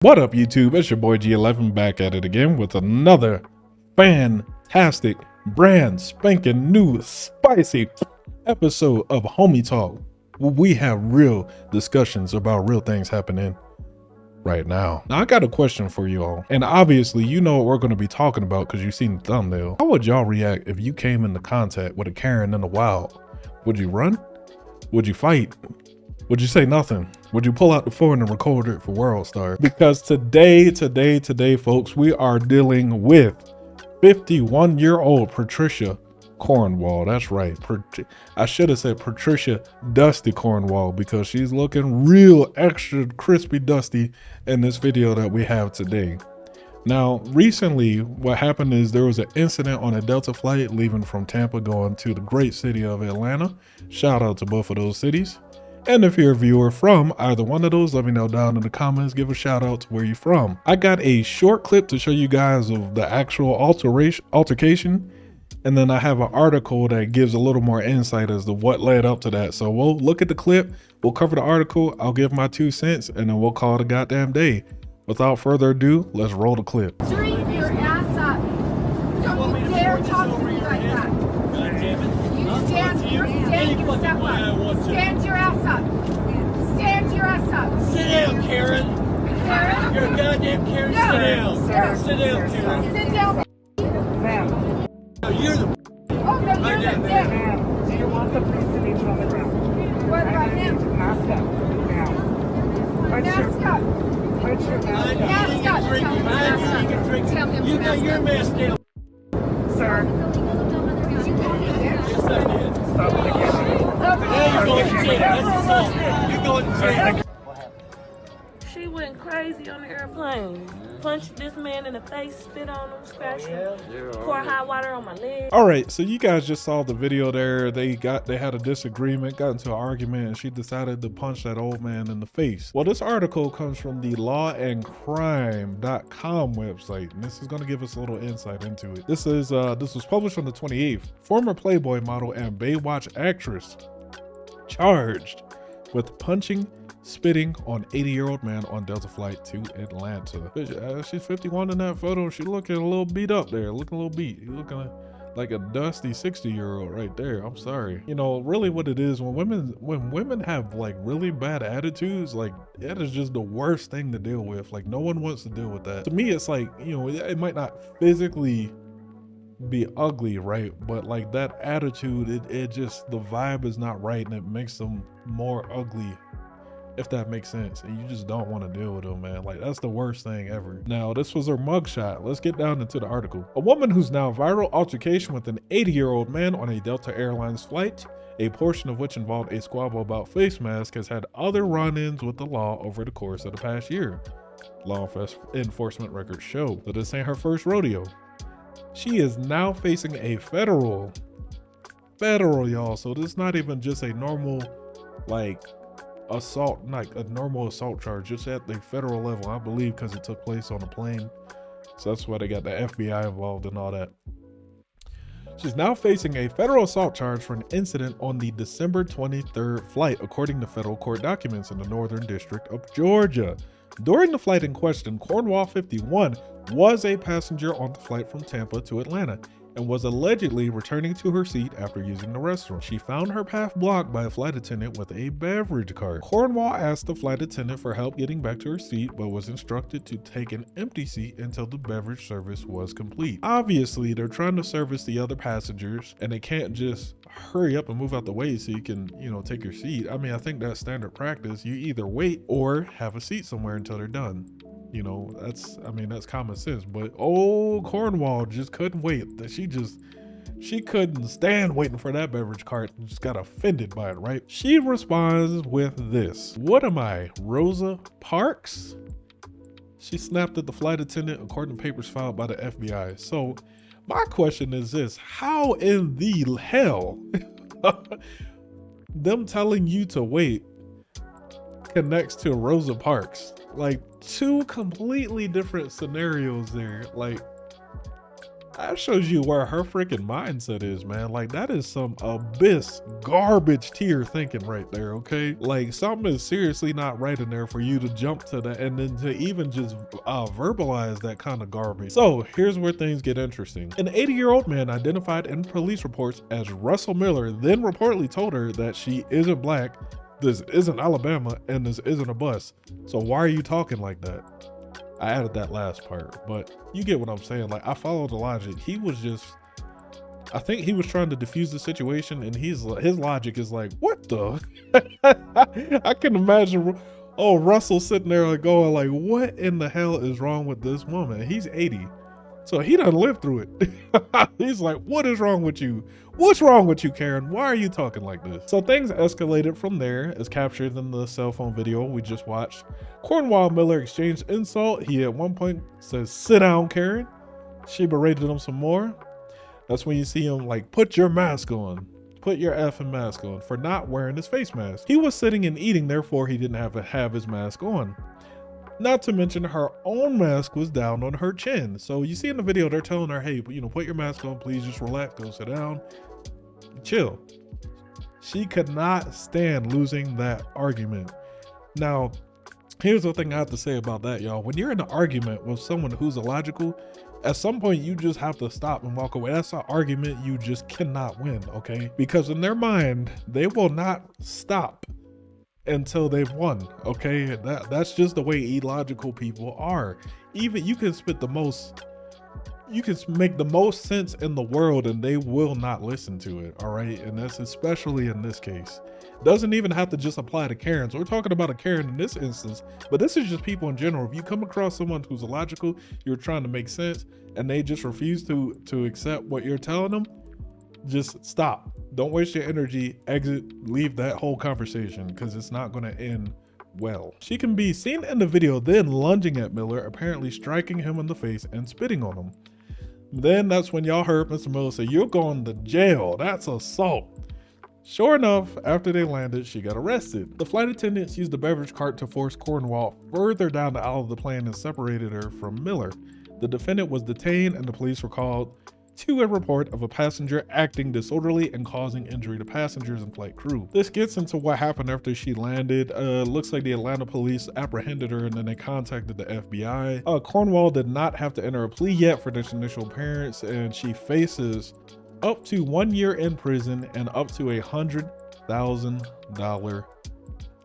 What up, YouTube? It's your boy G11 back at it again with another fantastic, brand spanking new, spicy episode of Homie Talk, where we have real discussions about real things happening right now. Now, I got a question for you all, and obviously, you know what we're going to be talking about because you've seen the thumbnail. How would y'all react if you came into contact with a Karen in the wild? Would you run? Would you fight? Would you say nothing? Would you pull out the phone and record it for World Star? Because today, folks, we are dealing with 51-year-old Patricia Cornwall. That's right. I should have said Patricia Dusty Cornwall because she's looking real extra crispy dusty in this video that we have today. Now, recently, what happened is there was an incident on a Delta flight leaving from Tampa going to the great city of Atlanta. Shout out to both of those cities. And if you're a viewer from either one of those, let me know down in the comments. Give a shout out to where you're from. I got a short clip to show you guys of the actual altercation. And then I have an article that gives a little more insight as to what led up to that. So we'll look at the clip, we'll cover the article, I'll give my 2 cents, and then we'll call it a goddamn day. Without further ado, let's roll the clip. Drink your ass up. Don't you dare talk to me like that. Stand your ass up. Stand your ass up. Stand your ass up. Sit down, Karen. Karen? You're a goddamn Karen. No. Sit down. Sir. Sit down, Karen. Sit down. No, you're the Oh, no, you're the dick. Ma'am, do you want the police to meet you on the ground? What about him? Mask up. Now. Mask up. Put your mask up. Mask up. drink. Tell him to I mask need up. to drink. Tell him You to got mask your up. mask down. Sir, Yes, I did. stop it again. Now you're going to jail. That's assault. You're going to jail. She went crazy on the airplane. Punched this man in the face, spit on him, scratched him, pour hot water on my leg. All right, so you guys just saw the video there. They had a disagreement, got into an argument, and she decided to punch that old man in the face. Well, this article comes from the lawandcrime.com website, and this is going to give us a little insight into it. This was published on the 28th. Former Playboy model and Baywatch actress charged with punching, spitting on 80-year-old man on Delta flight to Atlanta. She's 51 in that photo. She looking a little beat up there, looking a little beat. You looking like a dusty 60-year-old right there. I'm sorry. You know, really what it is, when women have like really bad attitudes, like that is just the worst thing to deal with. Like no one wants to deal with that. To me, it's like, you know, it might not physically be ugly, right? But like that attitude, it just, the vibe is not right and it makes them more ugly, if that makes sense. And you just don't want to deal with them, man. Like that's the worst thing ever. Now, this was her mugshot. Let's get down into the article. A woman who's now viral altercation with an 80-year-old man on a Delta Airlines flight, a portion of which involved a squabble about face masks, has had other run-ins with the law over the course of the past year. Law enforcement records show that this ain't her first rodeo. She is now facing a federal, y'all. So this is not even just a normal, like, assault, like a normal assault charge. It's at the federal level, I believe, because it took place on a plane. So that's why they got the FBI involved and all that. She's now facing a federal assault charge for an incident on the December 23rd flight, according to federal court documents in the Northern District of Georgia. During the flight in question, Cornwall, 51, was a passenger on the flight from Tampa to Atlanta and was allegedly returning to her seat after using the restroom. She found her path blocked by a flight attendant with a beverage cart. Cornwall asked the flight attendant for help getting back to her seat, but was instructed to take an empty seat until the beverage service was complete. Obviously, they're trying to service the other passengers, and they can't just hurry up and move out the way so you can, you know, take your seat. I mean, I think that's standard practice. You either wait or have a seat somewhere until they're done. You know, that's common sense. But old Cornwall just couldn't wait. She couldn't stand waiting for that beverage cart and just got offended by it, right? She responds with this: "What am I, Rosa Parks?" She snapped at the flight attendant, according to papers filed by the FBI. So my question is this: how in the hell them telling you to wait connects to Rosa Parks? Like two completely different scenarios there. Like, That shows you where her freaking mindset is, man. Like, that is some abyss garbage tier thinking right there, okay? Like, something is seriously not right in there for you to jump to that and then to even just verbalize that kind of garbage. So here's where things get interesting. An 80-year-old man identified in police reports as Russell Miller then reportedly told her that she isn't black, this isn't Alabama, and this isn't a bus. So why are you talking like that? I added that last part, but you get what I'm saying. Like, I follow the logic. He was just, I think he was trying to diffuse the situation, and his logic is like, what the? I can imagine, Russell sitting there like going like, what in the hell is wrong with this woman? He's 80. So he doesn't live through it. He's like, what is wrong with you? What's wrong with you, Karen? Why are you talking like this? So things escalated from there, as captured in the cell phone video we just watched. Cornwall Miller exchanged insult. He at one point says, sit down, Karen. She berated him some more. That's when you see him like, put your mask on. Put your effing mask on, for not wearing his face mask. He was sitting and eating, therefore he didn't have to have his mask on. Not to mention her own mask was down on her chin. So you see in the video, they're telling her, hey, you know, put your mask on, please just relax, go sit down, chill. She could not stand losing that argument. Now, here's the thing I have to say about that, y'all. When you're in an argument with someone who's illogical, at some point you just have to stop and walk away. That's an argument you just cannot win, okay? Because in their mind, they will not stop until they've won, okay? That's just the way illogical people are. Even you can spit the most, you can make the most sense in the world and they will not listen to it, all right? And that's especially in this case. Doesn't even have to just apply to Karens. We're talking about a Karen in this instance, but this is just people in general. If you come across someone who's illogical, you're trying to make sense, and they just refuse to accept what you're telling them, just stop. Don't waste your energy, exit, leave that whole conversation, because it's not going to end well. She can be seen in the video then lunging at Miller, apparently striking him in the face and spitting on him. Then that's when y'all heard Mr. Miller say, you're going to jail. That's assault. Sure enough, after they landed, she got arrested. The flight attendants used the beverage cart to force Cornwall further down the aisle of the plane and separated her from Miller. The defendant was detained and the police were called to a report of a passenger acting disorderly and causing injury to passengers and flight crew. This gets into what happened after she landed. Looks like the Atlanta police apprehended her and then they contacted the FBI. Cornwall did not have to enter a plea yet for this initial appearance, and she faces up to 1 year in prison and up to $100,000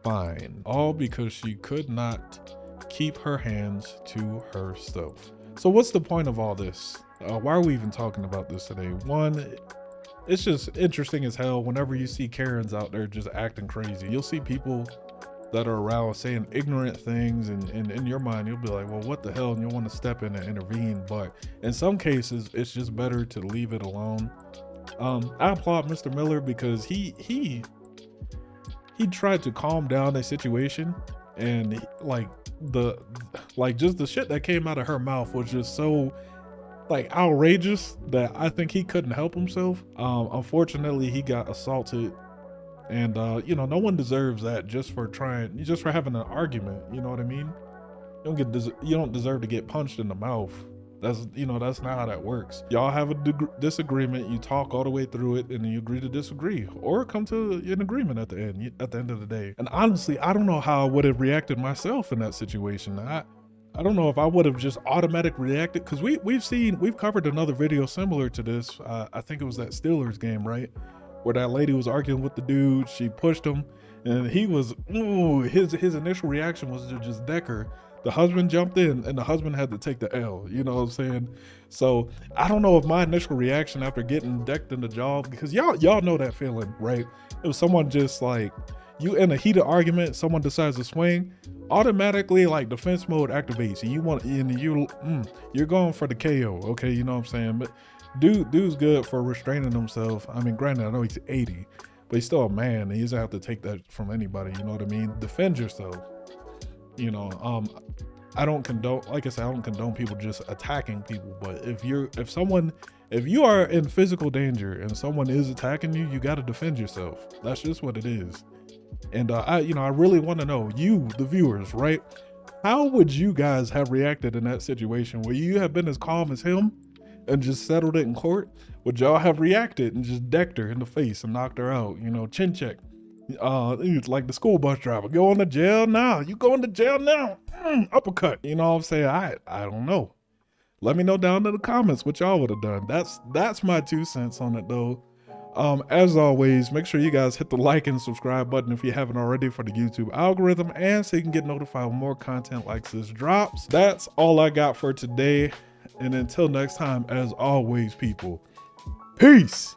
fine, all because she could not keep her hands to herself. So what's the point of all this? Why are we even talking about this today? One, it's just interesting as hell whenever you see Karens out there just acting crazy. You'll see people that are around saying ignorant things, and in your mind you'll be like, well, what the hell, and you'll want to step in and intervene. But in some cases it's just better to leave it alone. I applaud Mr. Miller because he tried to calm down the situation, and just the shit that came out of her mouth was just so like outrageous that I think he couldn't help himself. Unfortunately he got assaulted, and you know, no one deserves that just for having an argument. You know what I mean? You don't deserve to get punched in the mouth. That's not how that works. Y'all have a disagreement, you talk all the way through it, and then you agree to disagree, or come to an agreement at the end of the day. And honestly, I don't know how I would have reacted myself in that situation. I don't know if I would have just automatically reacted, because we've covered another video similar to this. I think it was that Steelers game, right? Where that lady was arguing with the dude, she pushed him, and he was, his initial reaction was to just deck her. The husband jumped in and the husband had to take the L, you know what I'm saying? So I don't know if my initial reaction after getting decked in the jaw, because y'all know that feeling, right? It was someone just like, you in a heated argument, someone decides to swing, automatically like defense mode activates, and you're going for the KO, okay? You know what I'm saying? But dude's good for restraining himself. I mean, granted, I know he's 80, but he's still a man, and he doesn't have to take that from anybody, you know what I mean? Defend yourself. You know, I don't condone, like I said, I don't condone people just attacking people, but if you are in physical danger and someone is attacking you, you got to defend yourself. That's just what it is. And I really want to know, you, the viewers, right? How would you guys have reacted in that situation? Would you have been as calm as him? and just settled it in court, would y'all have reacted and just decked her in the face and knocked her out? You know, chin check. It's like the school bus driver. Going to jail now. You going to jail now. Uppercut. You know what I'm saying? I don't know. Let me know down in the comments what y'all would have done. That's my 2 cents on it though. As always, make sure you guys hit the like and subscribe button if you haven't already for the YouTube algorithm, and so you can get notified when more content like this drops. That's all I got for today. And until next time, as always, people, peace.